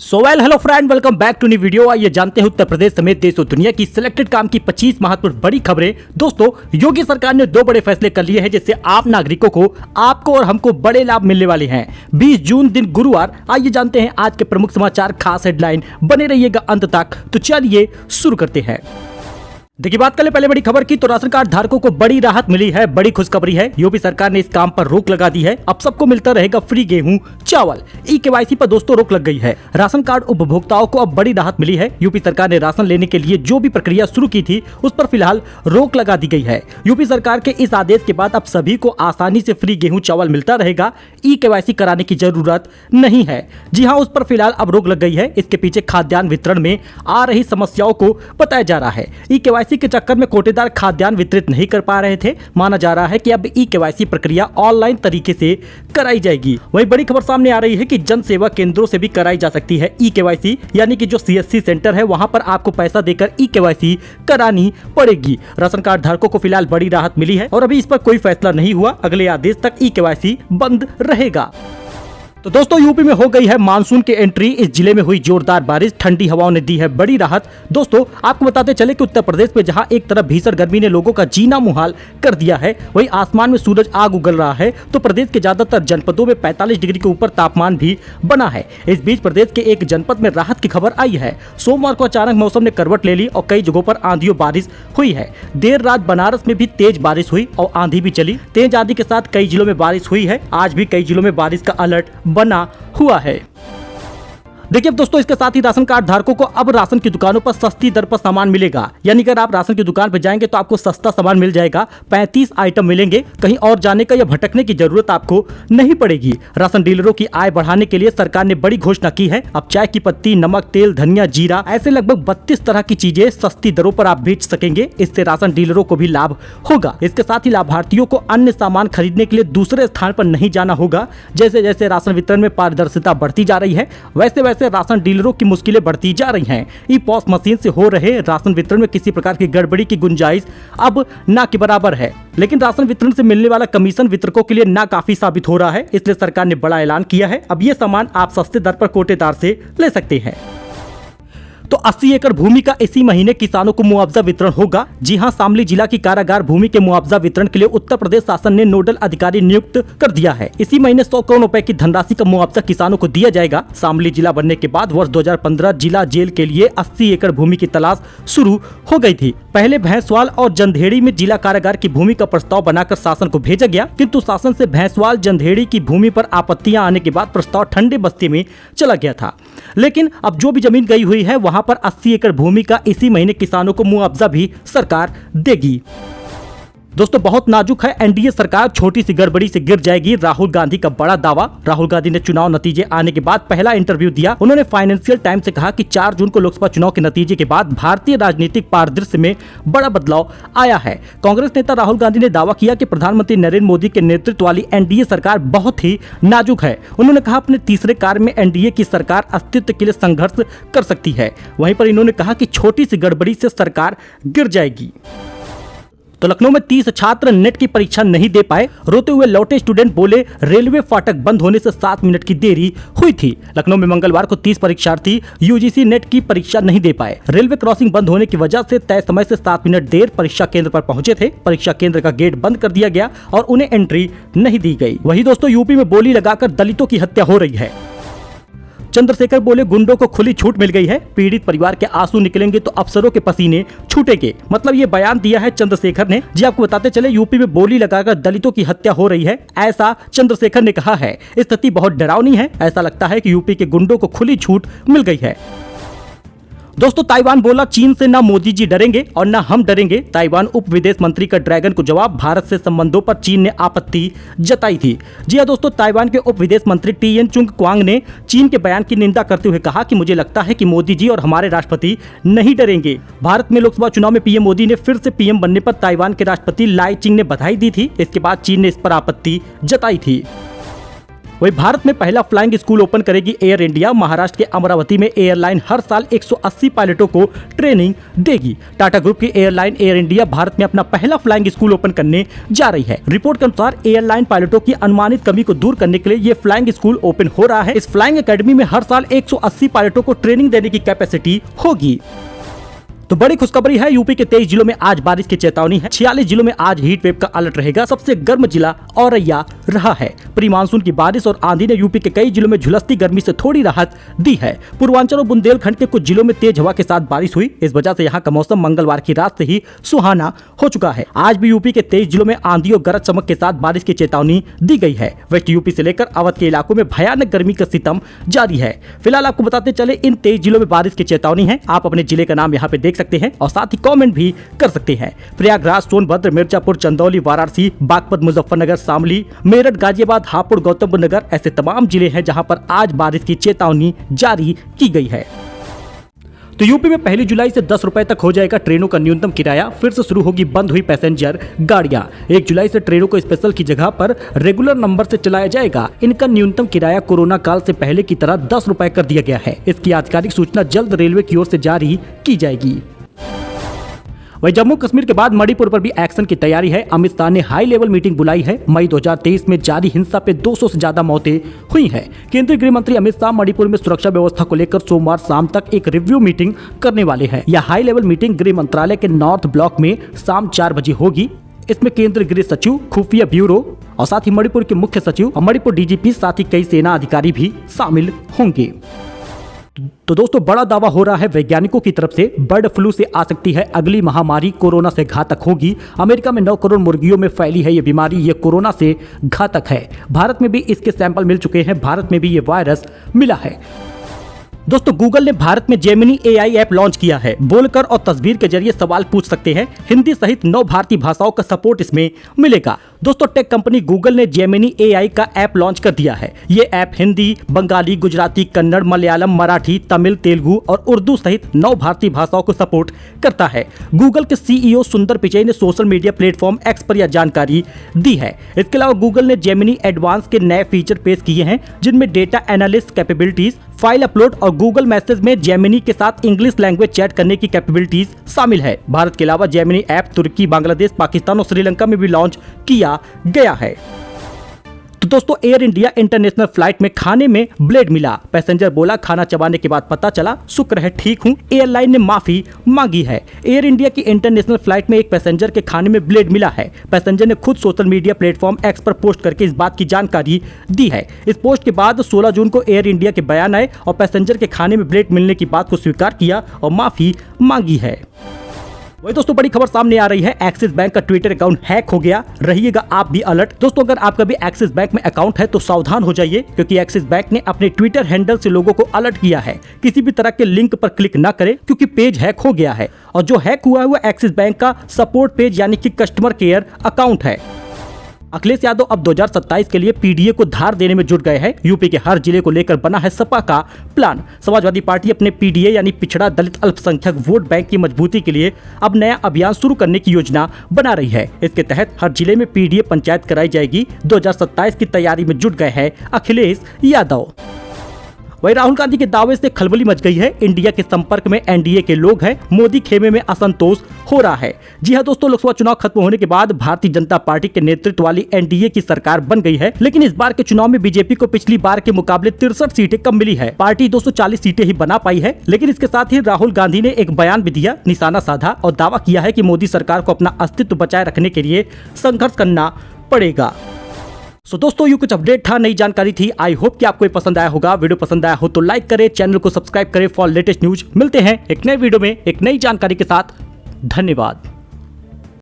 Hello friend, welcome back to new video. आइए जानते हैं उत्तर प्रदेश समेत देश और दुनिया की सिलेक्टेड काम की 25 महत्वपूर्ण बड़ी खबरें। दोस्तों, योगी सरकार ने 2 बड़े फैसले कर लिए हैं जिससे आप नागरिकों को, आपको और हमको बड़े लाभ मिलने वाले हैं। 20 जून दिन गुरुवार। आइए जानते हैं आज के प्रमुख समाचार, खास हेडलाइन। बने रहिएगा अंत तक। तो चलिए शुरू करते हैं। देखिए, बात कर ले पहले बड़ी खबर की, तो राशन कार्ड धारकों को बड़ी राहत मिली है। बड़ी खुशखबरी है, यूपी सरकार ने इस काम पर रोक लगा दी है। अब सबको मिलता रहेगा फ्री गेहूं चावल। ई-केवाईसी पर दोस्तों रोक लग गई है। राशन कार्ड उपभोक्ताओं को अब बड़ी राहत मिली है। यूपी सरकार ने राशन लेने के लिए जो भी प्रक्रिया शुरू की थी उस पर फिलहाल रोक लगा दी गई है। यूपी सरकार के इस आदेश के बाद अब सभी को आसानी से फ्री गेहूं चावल मिलता रहेगा। ई-केवाईसी कराने की जरूरत नहीं है। जी हाँ, उस पर फिलहाल अब रोक लग गई है। इसके पीछे खाद्यान्न वितरण में आ रही समस्याओं को बताया जा रहा है। ई-केवाईसी के चक्कर में कोटेदार खाद्यान्न वितरित नहीं कर पा रहे थे। माना जा रहा है कि अब ई-केवाईसी प्रक्रिया ऑनलाइन तरीके से कराई जाएगी। वहीं बड़ी खबर सामने आ रही है कि जन सेवा केंद्रों से भी कराई जा सकती है ई-केवाईसी, यानी कि जो सीएससी सेंटर है वहां पर आपको पैसा देकर ई-केवाईसी करानी पड़ेगी। राशन कार्ड धारकों को फिलहाल बड़ी राहत मिली है और अभी इस पर कोई फैसला नहीं हुआ। अगले आदेश तक ई-केवाईसी बंद रहेगा। तो दोस्तों, यूपी में हो गई है मानसून की एंट्री। इस जिले में हुई जोरदार बारिश, ठंडी हवाओं ने दी है बड़ी राहत। दोस्तों, आपको बताते चले कि उत्तर प्रदेश में जहां एक तरफ भीषण गर्मी ने लोगों का जीना मुहाल कर दिया है, वहीं आसमान में सूरज आग उगल रहा है। तो प्रदेश के ज्यादातर जनपदों में 45 डिग्री के ऊपर तापमान भी बना है। इस बीच प्रदेश के एक जनपद में राहत की खबर आई है। सोमवार को अचानक मौसम ने करवट ले ली और कई जगहों पर आंधियों बारिश हुई है। देर रात बनारस में भी तेज बारिश हुई और आंधी भी चली। तेज आंधी के साथ कई जिलों में बारिश हुई है। आज भी कई जिलों में बारिश का अलर्ट बना हुआ है। देखिए अब दोस्तों, इसके साथ ही राशन कार्ड धारकों को अब राशन की दुकानों पर सस्ती दर पर सामान मिलेगा। यानी अगर आप राशन की दुकान पर जाएंगे तो आपको सस्ता सामान मिल जाएगा। 35 आइटम मिलेंगे। कहीं और जाने का या भटकने की जरूरत आपको नहीं पड़ेगी। राशन डीलरों की आय बढ़ाने के लिए सरकार ने बड़ी घोषणा की है। अब चाय की पत्ती, नमक, तेल, धनिया, जीरा, ऐसे लगभग 32 तरह की चीजें सस्ती दरों पर आप बेच सकेंगे। इससे राशन डीलरों को भी लाभ होगा। इसके साथ ही लाभार्थियों को अन्य सामान खरीदने के लिए दूसरे स्थान पर नहीं जाना होगा। जैसे जैसे राशन वितरण में पारदर्शिता बढ़ती जा रही है, वैसे वैसे राशन डीलरों की मुश्किलें बढ़ती जा रही हैं। ई पॉस मशीन से हो रहे राशन वितरण में किसी प्रकार की गड़बड़ी की गुंजाइश अब ना के बराबर है। लेकिन राशन वितरण से मिलने वाला कमीशन वितरकों के लिए ना काफी साबित हो रहा है। इसलिए सरकार ने बड़ा ऐलान किया है। अब ये सामान आप सस्ते दर पर कोटेदार से ले सकते हैं। तो 80 एकड़ भूमि का इसी महीने किसानों को मुआवजा वितरण होगा। जी हां, शामली जिला की कारागार भूमि के मुआवजा वितरण के लिए उत्तर प्रदेश शासन ने नोडल अधिकारी नियुक्त कर दिया है। इसी महीने 100 करोड़ रुपए की धनराशि का मुआवजा किसानों को दिया जाएगा। शामली जिला बनने के बाद वर्ष 2015 जिला जेल के लिए 80 एकड़ भूमि की तलाश शुरू हो गई थी। पहले भैंसवाल और जंधेड़ी में जिला कारागार की भूमि का प्रस्ताव बनाकर शासन को भेजा गया, किंतु शासन से भैंसवाल जंधेड़ी की भूमि पर आपत्तियां आने के बाद प्रस्ताव ठंडे बस्ती में चला गया था। लेकिन अब जो भी जमीन गई हुई है वहां पर 80 एकड़ भूमि का इसी महीने किसानों को मुआवजा भी सरकार देगी। दोस्तों, बहुत नाजुक है एनडीए सरकार, छोटी सी गड़बड़ी से गिर जाएगी। राहुल गांधी का बड़ा दावा। राहुल गांधी ने चुनाव नतीजे आने के बाद पहला इंटरव्यू दिया। उन्होंने फाइनेंशियल टाइम्स से कहा कि 4 जून को लोकसभा चुनाव के नतीजे के बाद भारतीय राजनीतिक परिदृश्य में बड़ा बदलाव आया है। कांग्रेस नेता राहुल गांधी ने दावा किया कि प्रधानमंत्री नरेंद्र मोदी के नेतृत्व वाली एनडीए सरकार बहुत ही नाजुक है। उन्होंने कहा अपने तीसरे कार्य में एनडीए की सरकार अस्तित्व के लिए संघर्ष कर सकती है। वहीं पर इन्होंने कहा कि छोटी सी गड़बड़ी से सरकार गिर जाएगी। तो लखनऊ में 30 छात्र नेट की परीक्षा नहीं दे पाए। रोते हुए लौटे स्टूडेंट बोले रेलवे फाटक बंद होने से 7 मिनट की देरी हुई थी। लखनऊ में मंगलवार को 30 परीक्षार्थी यूजीसी नेट की परीक्षा नहीं दे पाए। रेलवे क्रॉसिंग बंद होने की वजह से तय समय से 7 मिनट देर परीक्षा केंद्र पर पहुंचे थे। परीक्षा केंद्र का गेट बंद कर दिया गया और उन्हें एंट्री नहीं दी गई। वहीं दोस्तों, यूपी में बोली लगाकर दलितों की हत्या हो रही है। चंद्रशेखर बोले गुंडों को खुली छूट मिल गई है। पीड़ित परिवार के आंसू निकलेंगे तो अफसरों के पसीने छूटेंगे। मतलब ये बयान दिया है चंद्रशेखर ने। जी आपको बताते चले, यूपी में बोली लगाकर दलितों की हत्या हो रही है, ऐसा चंद्रशेखर ने कहा है। स्थिति बहुत डरावनी है। ऐसा लगता है कि यूपी के गुंडों को खुली छूट मिल गई है। दोस्तों, ताइवान बोला चीन से ना मोदी जी डरेंगे और ना हम डरेंगे। ताइवान उप विदेश मंत्री का ड्रैगन को जवाब। भारत से संबंधों पर चीन ने आपत्ति जताई थी। जी हां दोस्तों, ताइवान के उप विदेश मंत्री टी एन चुंग क्वांग ने चीन के बयान की निंदा करते हुए कहा कि मुझे लगता है कि मोदी जी और हमारे राष्ट्रपति नहीं डरेंगे। भारत में लोकसभा चुनाव में पीएम मोदी ने फिर से पीएम बनने पर ताइवान के राष्ट्रपति लाई चिंग ने बधाई दी थी। इसके बाद चीन ने इस पर आपत्ति जताई थी। वही भारत में पहला फ्लाइंग स्कूल ओपन करेगी एयर इंडिया। महाराष्ट्र के अमरावती में एयरलाइन हर साल 180 पायलटों को ट्रेनिंग देगी। टाटा ग्रुप की एयरलाइन एयर इंडिया भारत में अपना पहला फ्लाइंग स्कूल ओपन करने जा रही है। रिपोर्ट के अनुसार एयरलाइन पायलटों की अनुमानित कमी को दूर करने के लिए ये फ्लाइंग स्कूल ओपन हो रहा है। इस फ्लाइंग एकेडमी में हर साल 180 पायलटों को ट्रेनिंग देने की कैपेसिटी होगी। तो बड़ी खुशखबरी है, यूपी के 23 जिलों में आज बारिश की चेतावनी है। 46 जिलों में आज हीट वेव का अलर्ट रहेगा। सबसे गर्म जिला औरैया रहा है। प्री मानसून की बारिश और आंधी ने यूपी के कई जिलों में झुलसती गर्मी से थोड़ी राहत दी है। पूर्वांचल और बुंदेलखंड के कुछ जिलों में तेज हवा के साथ बारिश हुई। इस वजह से यहाँ का मौसम मंगलवार की रात से ही सुहाना हो चुका है। आज भी यूपी के 23 जिलों में आंधी और गरज चमक के साथ बारिश की चेतावनी दी गई है। वेस्ट यूपी से लेकर अवध के इलाकों में भयानक गर्मी का सितम जारी है। फिलहाल आपको बताते चले इन 23 जिलों में बारिश की चेतावनी है। आप अपने जिले का नाम यहाँ पे देख सकते हैं और साथ ही कमेंट भी कर सकते हैं। प्रयागराज, सोनभद्र, मिर्जापुर, चंदौली, वाराणसी, बागपत, मुजफ्फरनगर, शामली, मेरठ, गाजियाबाद, हापुड़, गौतम बुद्ध नगर ऐसे तमाम जिले हैं जहां पर आज बारिश की चेतावनी जारी की गई है। तो यूपी में 1 जुलाई से 10 रुपए तक हो जाएगा ट्रेनों का न्यूनतम किराया। फिर से शुरू होगी बंद हुई पैसेंजर गाड़ियां। 1 जुलाई से ट्रेनों को स्पेशल की जगह पर रेगुलर नंबर से चलाया जाएगा। इनका न्यूनतम किराया कोरोना काल से पहले की तरह 10 रुपए कर दिया गया है। इसकी आधिकारिक सूचना जल्द रेलवे की ओर से जारी की जाएगी। वही जम्मू कश्मीर के बाद मणिपुर पर भी एक्शन की तैयारी है। अमित शाह ने हाई लेवल मीटिंग बुलाई है। मई 2023 में जारी हिंसा पे 200 से ज्यादा मौतें हुई हैं। केंद्रीय गृह मंत्री अमित शाह मणिपुर में सुरक्षा व्यवस्था को लेकर सोमवार शाम तक एक रिव्यू मीटिंग करने वाले हैं। यह हाई लेवल मीटिंग गृह मंत्रालय के नॉर्थ ब्लॉक में शाम 4 बजे होगी। इसमें केंद्रीय गृह सचिव, खुफिया ब्यूरो और साथ ही मणिपुर के मुख्य सचिव और मणिपुर डीजीपी साथ ही कई सेना अधिकारी भी शामिल होंगे। तो दोस्तों बड़ा दावा हो रहा है वैज्ञानिकों की तरफ से, बर्ड फ्लू से आ सकती है अगली महामारी, कोरोना से घातक होगी। अमेरिका में 9 करोड़ मुर्गियों में फैली है ये बीमारी, ये कोरोना से घातक है। भारत में भी इसके सैंपल मिल चुके हैं। भारत में भी ये वायरस मिला है। दोस्तों गूगल ने भारत में जेमिनी एआई ऐप लॉन्च किया है। बोलकर और तस्वीर के जरिए सवाल पूछ सकते हैं। हिंदी सहित 9 भारतीय भाषाओं का सपोर्ट इसमें मिलेगा। दोस्तों टेक कंपनी गूगल ने जेमिनी एआई का ऐप लॉन्च कर दिया है। ये ऐप हिंदी, बंगाली, गुजराती, कन्नड़, मलयालम, मराठी, तमिल, तेलुगु और उर्दू सहित 9 भारतीय भाषाओं को सपोर्ट करता है। गूगल के सीईओ सुंदर पिचई ने सोशल मीडिया प्लेटफॉर्म एक्स पर यह जानकारी दी है। इसके अलावा गूगल ने जेमिनी एडवांस के नए फीचर पेश किए हैं, जिनमें data analyst capabilities, file upload और गूगल मैसेज में जेमिनी के साथ इंग्लिश लैंग्वेज चैट करने की कैपेबिलिटीज शामिल है। भारत के अलावा जेमिनी ऐप तुर्की, बांग्लादेश, पाकिस्तान और श्रीलंका में भी लॉन्च किया गया है। तो दोस्तों एयर इंडिया इंटरनेशनल फ्लाइट में खाने में ब्लेड मिला। पैसेंजर बोला खाना चबाने के बाद पता चला, शुक्र है ठीक हूं। एयरलाइन ने माफी मांगी है। एयर इंडिया की इंटरनेशनल फ्लाइट में एक पैसेंजर के खाने में ब्लेड मिला है। पैसेंजर ने खुद सोशल मीडिया प्लेटफॉर्म एक्स पर पोस्ट करके इस बात की जानकारी दी है। इस पोस्ट के बाद 16 जून को एयर इंडिया के बयान आए और पैसेंजर के खाने में ब्लेड मिलने की बात को स्वीकार किया और माफी मांगी है। वही दोस्तों बड़ी खबर सामने आ रही है, एक्सिस बैंक का ट्विटर अकाउंट हैक हो गया। रहिएगा आप भी अलर्ट। दोस्तों अगर आपका भी एक्सिस बैंक में अकाउंट है तो सावधान हो जाइए, क्योंकि एक्सिस बैंक ने अपने ट्विटर हैंडल से लोगों को अलर्ट किया है किसी भी तरह के लिंक पर क्लिक न करें, क्योंकि पेज हैक हो गया है। और जो हैक हुआ है वो एक्सिस बैंक का सपोर्ट पेज यानी कि कस्टमर केयर अकाउंट है। अखिलेश यादव अब 2027 के लिए पीडीए को धार देने में जुट गए हैं। यूपी के हर जिले को लेकर बना है सपा का प्लान। समाजवादी पार्टी अपने पीडीए यानी पिछड़ा दलित अल्पसंख्यक वोट बैंक की मजबूती के लिए अब नया अभियान शुरू करने की योजना बना रही है। इसके तहत हर जिले में पीडीए पंचायत कराई जाएगी। 2027 की तैयारी में जुट गए हैं अखिलेश यादव। वही राहुल गांधी के दावे से खलबली मच गई है। इंडिया के संपर्क में एनडीए के लोग हैं। मोदी खेमे में असंतोष हो रहा है। जी हां दोस्तों, लोकसभा चुनाव खत्म होने के बाद भारतीय जनता पार्टी के नेतृत्व वाली एनडीए की सरकार बन गई है, लेकिन इस बार के चुनाव में बीजेपी को पिछली बार के मुकाबले 63 सीटें कम मिली है। पार्टी 240 सीटें ही बना पाई है। लेकिन इसके साथ ही राहुल गांधी ने एक बयान भी दिया, निशाना साधा और दावा किया है कि मोदी सरकार को अपना अस्तित्व बचाए रखने के लिए संघर्ष करना पड़ेगा। सो दोस्तों ये कुछ अपडेट था, नई जानकारी थी। आई होप कि आपको पसंद आया होगा। वीडियो पसंद आया हो तो लाइक करें, चैनल को सब्सक्राइब करें फॉर लेटेस्ट न्यूज। मिलते हैं एक नए वीडियो में एक नई जानकारी के साथ। धन्यवाद।